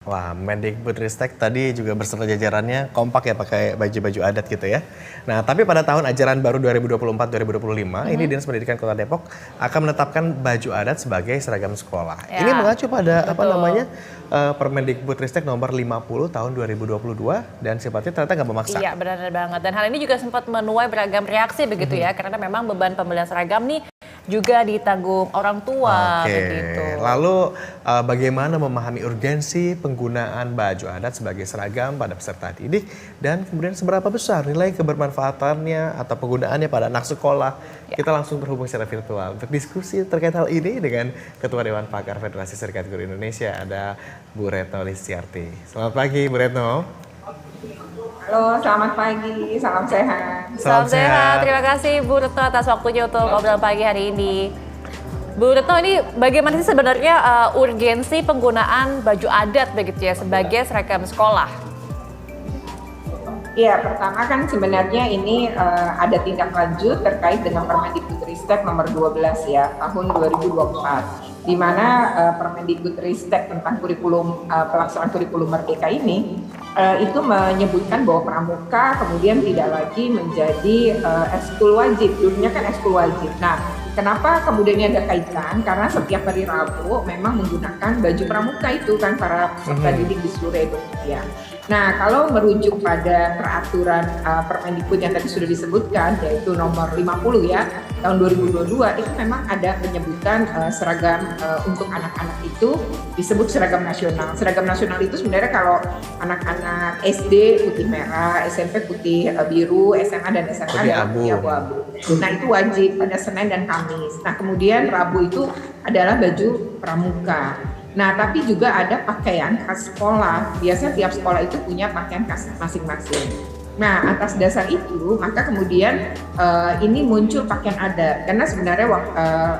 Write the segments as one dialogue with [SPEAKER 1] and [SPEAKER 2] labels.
[SPEAKER 1] Wah, Mendikbudristek tadi juga berserta jajarannya kompak ya pakai baju-baju adat gitu ya. Nah, tapi pada tahun ajaran baru 2024-2025 ini Dinas Pendidikan Kota Depok akan menetapkan baju adat sebagai seragam sekolah.
[SPEAKER 2] Ya,
[SPEAKER 1] ini mengacu pada
[SPEAKER 2] betul.
[SPEAKER 1] Permendikbudristek nomor 50 tahun 2022 dan sifatnya ternyata nggak memaksa.
[SPEAKER 2] Iya, benar banget. Dan hal ini juga sempat menuai beragam reaksi begitu ya, karena memang beban pembelian seragam nih juga ditanggung orang tua
[SPEAKER 1] Oke,
[SPEAKER 2] begitu.
[SPEAKER 1] lalu bagaimana memahami urgensi penggunaan baju adat sebagai seragam pada peserta didik dan kemudian seberapa besar nilai kebermanfaatannya atau penggunaannya pada anak sekolah?
[SPEAKER 2] Ya.
[SPEAKER 1] Kita langsung terhubung secara virtual untuk diskusi terkait hal ini dengan Ketua Dewan Pakar Federasi Serikat Guru Indonesia, ada Bu Retno Listiarti. Selamat pagi Bu Retno.
[SPEAKER 3] Halo, selamat pagi, salam sehat.
[SPEAKER 2] Salam sehat. Terima kasih Bu Retno atas waktunya untuk obrolan pagi hari ini. Bu Retno, ini bagaimana sih sebenarnya urgensi penggunaan baju adat begitu ya sebagai seragam sekolah?
[SPEAKER 3] Ya, pertama kan sebenarnya ini ada tindak lanjut terkait dengan Permendikbudristek nomor 12 ya, tahun 2024. Di mana Permendikbudristek tentang kurikulum pelaksanaan kurikulum Merdeka ini itu menyebutkan bahwa pramuka kemudian tidak lagi menjadi ekskul wajib. Dulunya kan ekskul wajib. Nah, kenapa kemudian ini ada kaitan? Karena setiap hari Rabu memang menggunakan baju pramuka itu kan para peserta didik di seluruh Indonesia. Nah, kalau merujuk pada peraturan Permendikbud yang tadi sudah disebutkan, yaitu nomor 50 ya, tahun 2022, itu memang ada penyebutan seragam untuk anak-anak itu disebut seragam nasional. Seragam nasional itu sebenarnya kalau anak-anak SD putih merah, SMP putih biru, SMA dan SMK adalah putih abu-abu. Nah, itu wajib pada Senin dan Kamis. Nah, kemudian Rabu itu adalah baju pramuka. Nah, tapi juga ada pakaian khas sekolah. Biasanya tiap sekolah itu punya pakaian khas masing-masing. Nah, atas dasar itu, maka kemudian ini muncul pakaian adat. Karena sebenarnya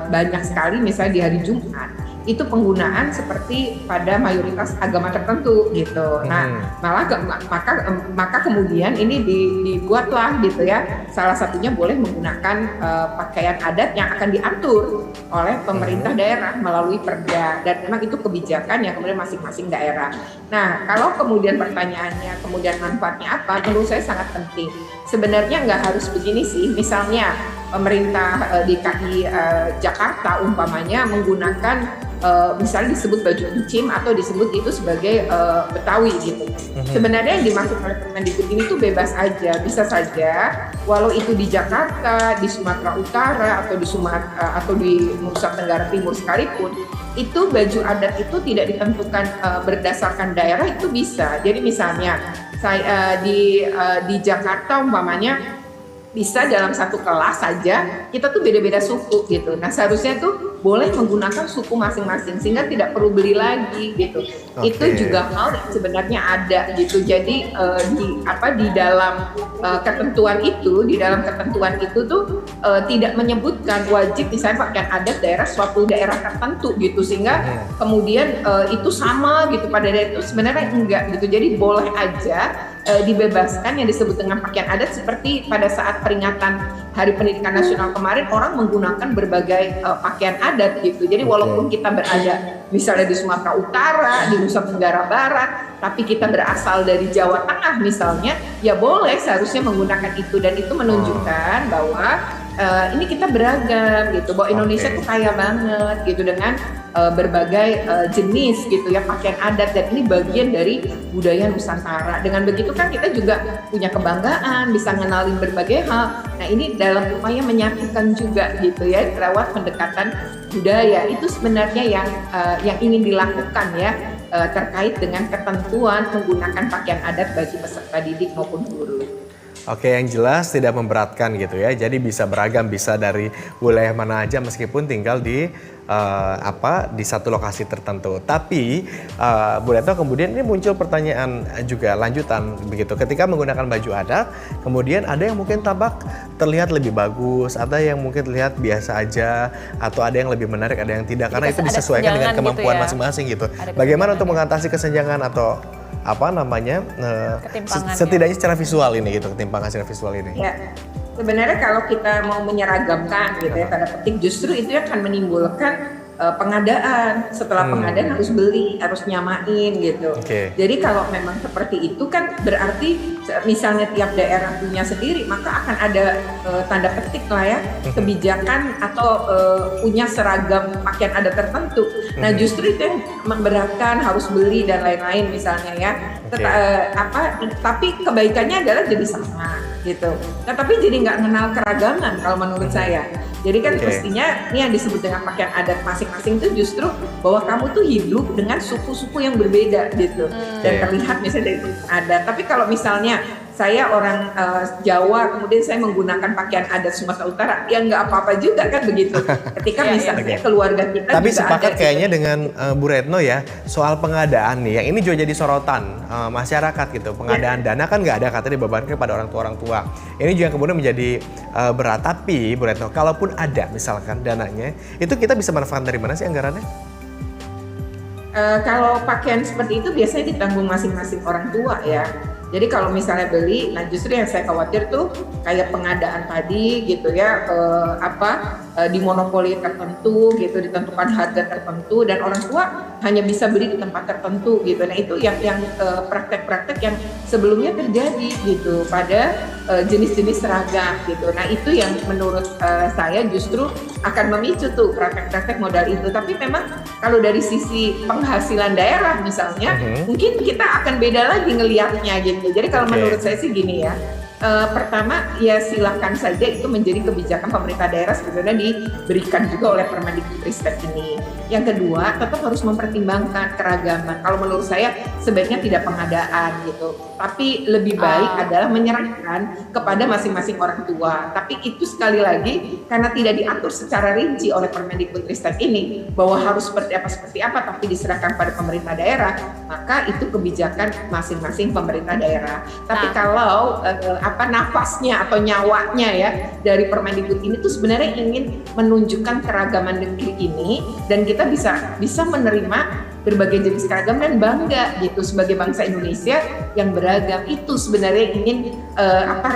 [SPEAKER 3] banyak sekali misalnya di hari Jumat, itu penggunaan seperti pada mayoritas agama tertentu gitu. Nah, malah maka kemudian ini dibuatlah gitu ya. Salah satunya boleh menggunakan pakaian adat yang akan diatur oleh pemerintah daerah melalui perda, dan memang itu kebijakan yang kemudian masing-masing daerah. Nah, kalau kemudian pertanyaannya kemudian manfaatnya apa, menurut saya sangat penting. Sebenarnya nggak harus begini sih. Misalnya pemerintah DKI Jakarta umpamanya menggunakan misalnya disebut baju encim atau disebut itu sebagai Betawi gitu. Sebenarnya yang dimaksud oleh Permendikbud ini tuh bebas aja, bisa saja walau itu di Jakarta, di Sumatera Utara atau di Nusa Tenggara Timur sekalipun, itu baju adat itu tidak ditentukan berdasarkan daerah, itu bisa. Jadi misalnya saya di Jakarta umpamanya bisa dalam satu kelas saja kita tuh beda-beda suku gitu. Nah, seharusnya tuh boleh menggunakan suku masing-masing sehingga tidak perlu beli lagi gitu. Itu juga hal yang sebenarnya ada gitu. Jadi di dalam ketentuan itu tuh tidak menyebutkan wajib misalnya pakaian adat suatu daerah tertentu gitu, sehingga kemudian itu sama gitu pada daerah itu, sebenarnya enggak gitu. Jadi boleh aja dibebaskan yang disebut dengan pakaian adat, seperti pada saat peringatan Hari Pendidikan Nasional kemarin orang menggunakan berbagai pakaian adat gitu. Jadi walaupun kita berada misalnya di Sumatera Utara, di Nusa Tenggara Barat, tapi kita berasal dari Jawa Tengah misalnya, ya boleh seharusnya menggunakan itu, dan itu menunjukkan bahwa ini kita beragam gitu, bahwa Indonesia tuh kaya banget gitu dengan berbagai jenis gitu ya pakaian adat, dan ini bagian dari budaya Nusantara. Dengan begitu kan kita juga punya kebanggaan, bisa ngenalin berbagai hal. Nah, ini dalam upaya menyatukan juga gitu ya lewat pendekatan budaya. Itu sebenarnya yang ingin dilakukan ya terkait dengan ketentuan menggunakan pakaian adat bagi peserta didik maupun guru.
[SPEAKER 1] Oke, yang jelas tidak memberatkan gitu ya. Jadi bisa beragam, bisa dari wilayah mana aja meskipun tinggal di satu lokasi tertentu. Tapi Bu Retno, kemudian ini muncul pertanyaan juga lanjutan begitu. Ketika menggunakan baju adat, kemudian ada yang mungkin tampak terlihat lebih bagus, ada yang mungkin terlihat biasa aja, atau ada yang lebih menarik, ada yang tidak, karena itu disesuaikan dengan kemampuan masing-masing gitu. Bagaimana untuk mengatasi kesenjangan atau setidaknya secara visual ini gitu, ketimpangan secara visual ini?
[SPEAKER 3] Ya, sebenarnya kalau kita mau menyeragamkan gitu ya, tanda petik, justru itu akan menimbulkan pengadaan. Setelah pengadaan harus beli, harus nyamain gitu.
[SPEAKER 1] Oke.
[SPEAKER 3] Jadi kalau memang seperti itu kan berarti misalnya tiap daerah punya sendiri, maka akan ada tanda petik lah ya kebijakan atau punya seragam pakaian adat tertentu. Nah justru itu yang memberatkan, harus beli dan lain-lain misalnya ya. Tapi kebaikannya adalah jadi sama gitu. Nah tapi jadi nggak kenal keragaman kalau menurut saya. Jadi kan mestinya ini yang disebut dengan pakaian adat masing-masing itu justru bahwa kamu tuh hidup dengan suku-suku yang berbeda gitu. Dan terlihat misalnya dari adat. Tapi kalau misalnya saya orang Jawa, kemudian saya menggunakan pakaian adat Sumatera Utara, ya nggak apa-apa juga kan begitu. Ketika misalnya keluarga kita
[SPEAKER 1] tapi
[SPEAKER 3] juga
[SPEAKER 1] sepakat
[SPEAKER 3] ada,
[SPEAKER 1] kayaknya dengan Bu Retno ya, soal pengadaan nih, yang ini juga jadi sorotan masyarakat gitu. Pengadaan dana kan nggak ada, katanya dibebankan kepada orang tua. Ini juga kemudian menjadi berat. Tapi Bu Retno, kalaupun ada misalkan dananya, itu kita bisa manfaatkan dari mana sih anggarannya?
[SPEAKER 3] Kalau pakaian seperti itu biasanya ditanggung masing-masing orang tua ya. Jadi kalau misalnya beli, nah justru yang saya khawatir tuh kayak pengadaan tadi gitu ya, dimonopoli tertentu gitu, ditentukan harga tertentu dan orang tua hanya bisa beli di tempat tertentu gitu. Nah itu yang praktek-praktek yang sebelumnya terjadi gitu pada jenis-jenis seragam gitu. Nah itu yang menurut saya justru akan memicu tuh praktek-praktek modal itu. Tapi memang kalau dari sisi penghasilan daerah misalnya, mungkin kita akan beda lagi ngelihatnya gitu. Jadi kalau menurut saya sih gini ya, pertama ya silahkan saja itu menjadi kebijakan pemerintah daerah sebenarnya diberikan juga oleh Permendikbudristek ini. Yang kedua tetap harus mempertimbangkan keragaman. Kalau menurut saya sebaiknya tidak pengadaan gitu, tapi lebih baik adalah menyerahkan kepada masing-masing orang tua. Tapi itu sekali lagi karena tidak diatur secara rinci oleh Permendikbudristek ini bahwa harus seperti apa tapi diserahkan pada pemerintah daerah, maka itu kebijakan masing-masing pemerintah daerah. Tapi kalau nafasnya atau nyawanya ya dari Permendikbud ini tuh sebenarnya ingin menunjukkan keragaman negeri ini dan kita bisa menerima berbagai jenis keragam dan bangga gitu sebagai bangsa Indonesia yang beragam. Itu sebenarnya ingin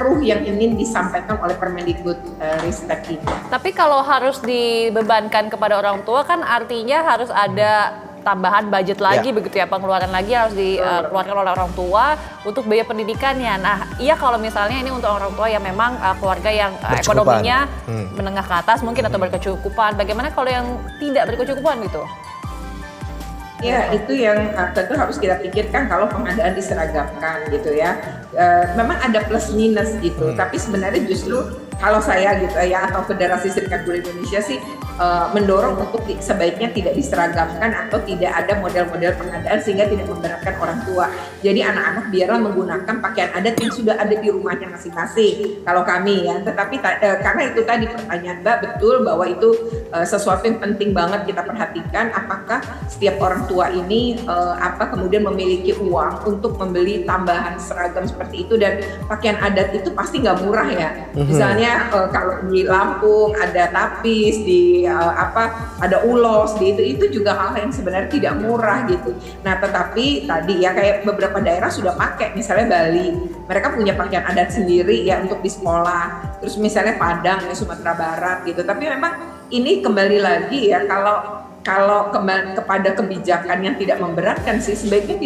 [SPEAKER 3] ruh yang ingin disampaikan oleh Permendikbudristek ini.
[SPEAKER 2] Tapi kalau harus dibebankan kepada orang tua kan artinya harus ada tambahan budget lagi begitu ya, pengeluaran lagi harus dikeluarkan oleh orang tua untuk biaya pendidikannya. Nah, iya kalau misalnya ini untuk orang tua yang memang keluarga yang ekonominya menengah ke atas mungkin atau berkecukupan. Bagaimana kalau yang tidak berkecukupan gitu?
[SPEAKER 3] Ya, itu yang tentu harus kita pikirkan kalau pengadaan diseragamkan gitu ya. Memang ada plus minus gitu, tapi sebenarnya justru kalau saya gitu ya atau Federasi Serikat Guru Indonesia sih mendorong untuk sebaiknya tidak diseragamkan atau tidak ada model-model pengadaan sehingga tidak memberatkan orang tua. Jadi anak-anak biarlah menggunakan pakaian adat yang sudah ada di rumahnya masing-masing. Kalau kami ya, tetapi karena itu tadi pertanyaan Mbak betul bahwa itu sesuatu yang penting banget kita perhatikan. Apakah setiap orang tua ini kemudian memiliki uang untuk membeli tambahan seragam seperti itu, dan pakaian adat itu pasti nggak murah ya. Misalnya kalau di Lampung ada tapis, di ada ulos, itu juga hal yang sebenarnya tidak murah gitu. Nah tetapi tadi ya kayak beberapa daerah sudah pakai, misalnya Bali, mereka punya pakaian adat sendiri ya untuk di sekolah. Terus misalnya Padang ya Sumatera Barat gitu. Tapi memang ini kembali lagi ya kalau kepada kebijakan yang tidak memberatkan sih sebaiknya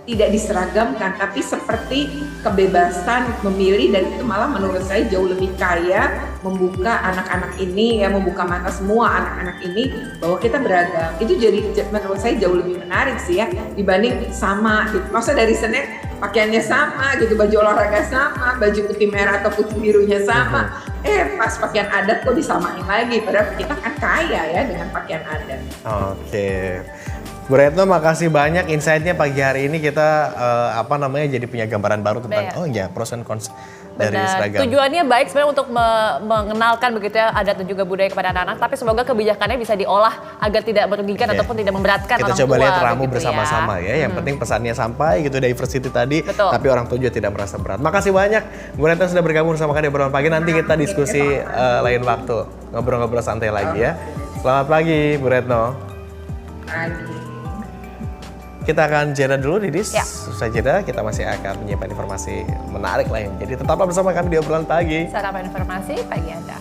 [SPEAKER 3] tidak diseragamkan, tapi seperti kebebasan memilih, dan itu malah menurut saya jauh lebih kaya, membuka anak-anak ini ya, membuka mata semua anak-anak ini bahwa kita beragam. Itu jadi menurut saya jauh lebih menarik sih ya dibanding sama gitu. Maksudnya dari Senin pakaiannya sama gitu, baju olahraga sama, baju putih merah atau putih birunya sama. Pas pakaian adat kok disamain lagi, padahal kita kan kaya ya dengan pakaian adat.
[SPEAKER 1] Oke. Bu Retno, makasih banyak insight-nya pagi hari ini. Kita jadi punya gambaran baru tentang pros and cons dari seragam.
[SPEAKER 2] Tujuannya baik sebenarnya untuk mengenalkan begitu ya adat dan juga budaya kepada anak-anak, tapi semoga kebijakannya bisa diolah agar tidak merugikan ataupun tidak memberatkan orang tua.
[SPEAKER 1] Kita coba lihat ramu bersama-sama ya. Yang penting pesannya sampai gitu, diversity tadi.
[SPEAKER 2] Betul.
[SPEAKER 1] Tapi orang tua juga tidak merasa berat. Makasih banyak Bu Retno sudah bergabung bersama kami di Obrolan Pagi. Nanti kita diskusi lain waktu, ngobrol-ngobrol santai lagi ya. Selamat pagi Bu Retno.
[SPEAKER 3] Pagi.
[SPEAKER 1] Kita akan jeda dulu, Didis.
[SPEAKER 2] Ya.
[SPEAKER 1] Usai jeda, kita masih akan menyimpan informasi menarik lain. Jadi tetaplah bersama kami di Obrolan Pagi.
[SPEAKER 2] Sarapan informasi pagi Anda.